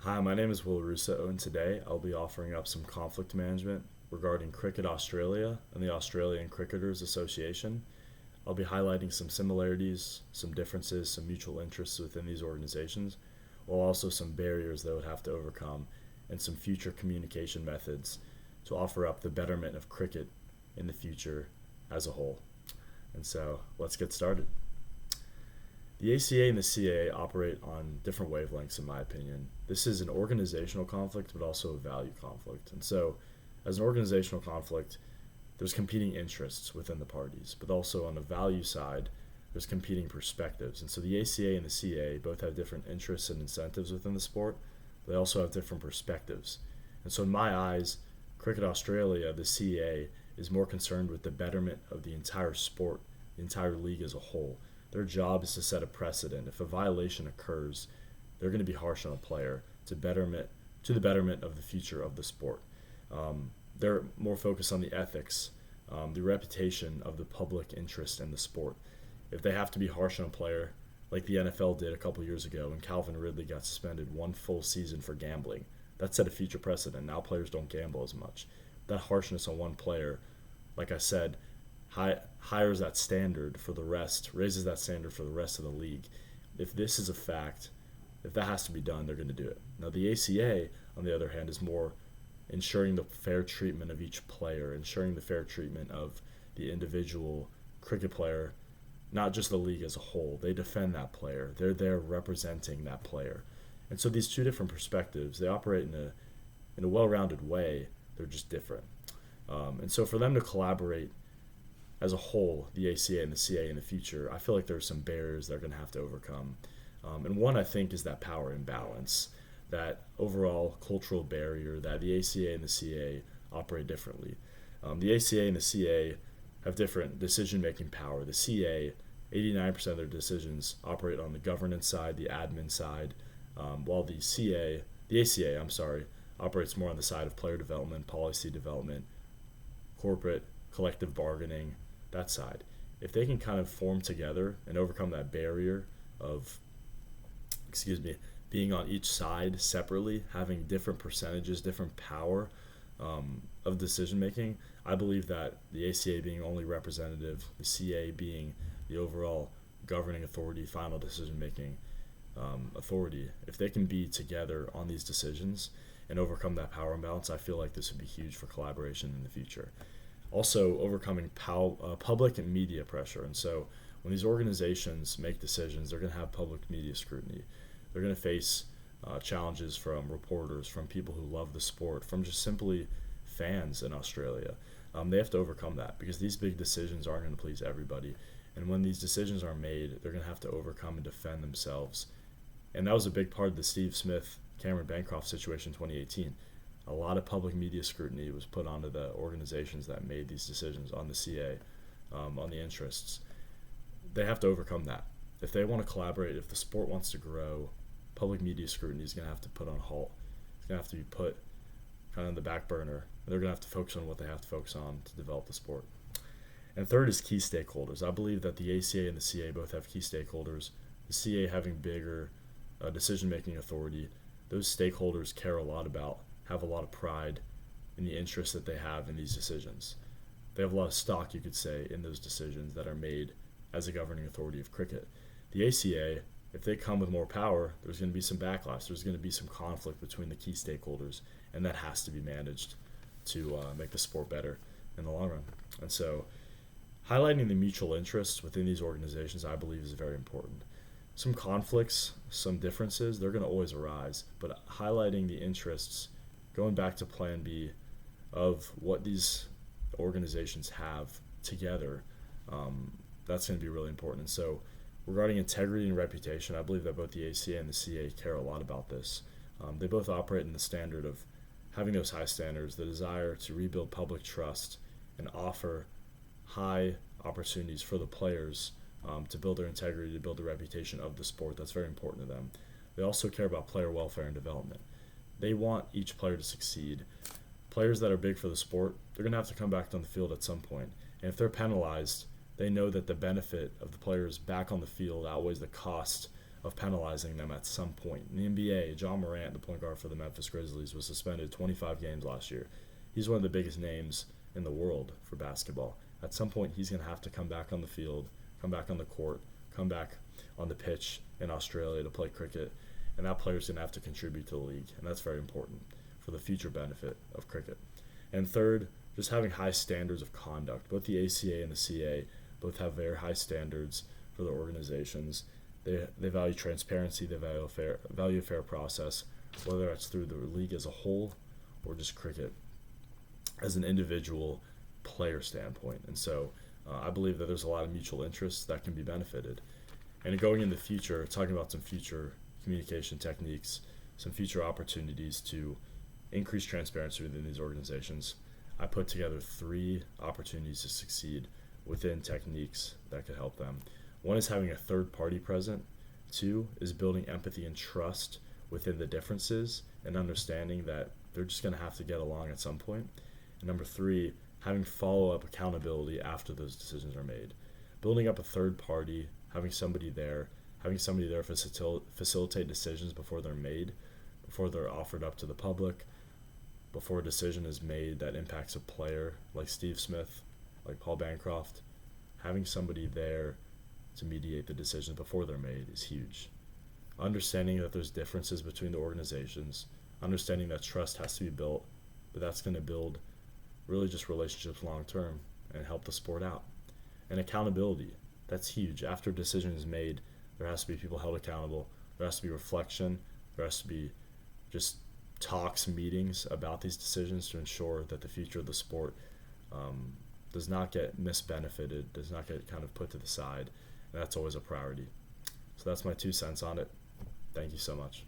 Hi, my name is Will Russo, and today I'll be offering up some conflict management regarding Cricket Australia and the Australian Cricketers Association. I'll be highlighting some similarities, some differences, some mutual interests within these organizations, while also some barriers they would have to overcome and some future communication methods to offer up the betterment of cricket in the future as a whole. And so let's get started. The ACA and the CA operate on different wavelengths, in my opinion. This is an organizational conflict, but also a value conflict. And so, as an organizational conflict, there's competing interests within the parties, but also on the value side, there's competing perspectives. And so, the ACA and the CA both have different interests and incentives within the sport, but they also have different perspectives. And so, in my eyes, Cricket Australia, the CA, is more concerned with the betterment of the entire sport, the entire league as a whole. Their job is to set a precedent. If a violation occurs, they're going to be harsh on a player to the betterment of the future of the sport. They're more focused on the ethics, the reputation of the public interest in the sport. If they have to be harsh on a player, like the NFL did a couple years ago when Calvin Ridley got suspended one full season for gambling, that set a future precedent. Now players don't gamble as much. That harshness on one player, like I said, hires that standard for the rest, raises that standard for the rest of the league. If this is a fact, if that has to be done, they're going to do it. Now, the ACA, on the other hand, is more ensuring the fair treatment of each player, ensuring the fair treatment of the individual cricket player, not just the league as a whole. They defend that player. They're there representing that player. And so these two different perspectives, they operate in a well-rounded way. They're just different. And so for them to collaborate as a whole, the ACA and the CA in the future, I feel like there's some barriers they're going to have to overcome. And one, I think, is that power imbalance, that overall cultural barrier that the ACA and the CA operate differently. The ACA and the CA have different decision-making power. The CA, 89% of their decisions operate on the governance side, the admin side, while the ACA, operates more on the side of player development, policy development, corporate, collective bargaining, that side. If they can kind of form together and overcome that barrier of, being on each side separately, having different percentages, different power of decision making, I believe that the ACA being only representative, the CA being the overall governing authority, final decision making authority, if they can be together on these decisions and overcome that power imbalance, I feel like this would be huge for collaboration in the future. Also, overcoming public and media pressure. And so when these organizations make decisions, they're going to have public media scrutiny. They're going to face challenges from reporters, from people who love the sport, from just simply fans in Australia. They have to overcome that because these big decisions aren't going to please everybody. And when these decisions are made, they're going to have to overcome and defend themselves. And that was a big part of the Steve Smith, Cameron Bancroft situation in 2018. A lot of public media scrutiny was put onto the organizations that made these decisions on the CA, on the interests. They have to overcome that. If they want to collaborate, if the sport wants to grow, public media scrutiny is going to have to put on halt. It's going to have to be put kind of on the back burner. They're going to have to focus on what they have to focus on to develop the sport. And third is key stakeholders. I believe that the ACA and the CA both have key stakeholders. The CA having bigger decision-making authority. Those stakeholders care a lot about, have a lot of pride in the interest that they have in these decisions. They have a lot of stock, you could say, in those decisions that are made as a governing authority of cricket. The ACA, if they come with more power, there's going to be some backlash. There's going to be some conflict between the key stakeholders, and that has to be managed to make the sport better in the long run. And so highlighting the mutual interests within these organizations, I believe, is very important. Some conflicts, some differences, they're going to always arise, but highlighting the interests, going back to Plan B of what these organizations have together, that's going to be really important. And so regarding integrity and reputation, I believe that both the ACA and the CA care a lot about this. They both operate in the standard of having those high standards, the desire to rebuild public trust and offer high opportunities for the players to build their integrity, to build the reputation of the sport. That's very important to them. They also care about player welfare and development. They want each player to succeed. Players that are big for the sport, they're going to have to come back on the field at some point. And if they're penalized, they know that the benefit of the players back on the field outweighs the cost of penalizing them at some point. In the NBA, John Morant, the point guard for the Memphis Grizzlies, was suspended 25 games last year. He's one of the biggest names in the world for basketball. At some point, he's going to have to come back on the field, come back on the court, come back on the pitch in Australia to play cricket, and that player's going to have to contribute to the league, and that's very important for the future benefit of cricket. And third, just having high standards of conduct. Both the ACA and the CA both have very high standards for their organizations. They value transparency, they value a fair process, whether that's through the league as a whole or just cricket as an individual player standpoint. And so I believe that there's a lot of mutual interests that can be benefited. And going in the future, talking about some future communication techniques, some future opportunities to increase transparency within these organizations, I put together 3 opportunities to succeed within techniques that could help them. 1 is having a third party present. 2 is building empathy and trust within the differences and understanding that they're just going to have to get along at some point. And number 3, having follow-up accountability after those decisions are made. Building up a third party, having somebody there facilitate decisions before they're made, before they're offered up to the public, before a decision is made that impacts a player like Steve Smith, like Paul Bancroft. Having somebody there to mediate the decisions before they're made is huge. Understanding that there's differences between the organizations, understanding that trust has to be built, but that's going to build really just relationships long term and help the sport out. And accountability, that's huge. After a decision is made, there has to be people held accountable. There has to be reflection. There has to be just talks, meetings about these decisions to ensure that the future of the sport does not get misbenefited, does not get kind of put to the side. And that's always a priority. So that's my 2 cents on it. Thank you so much.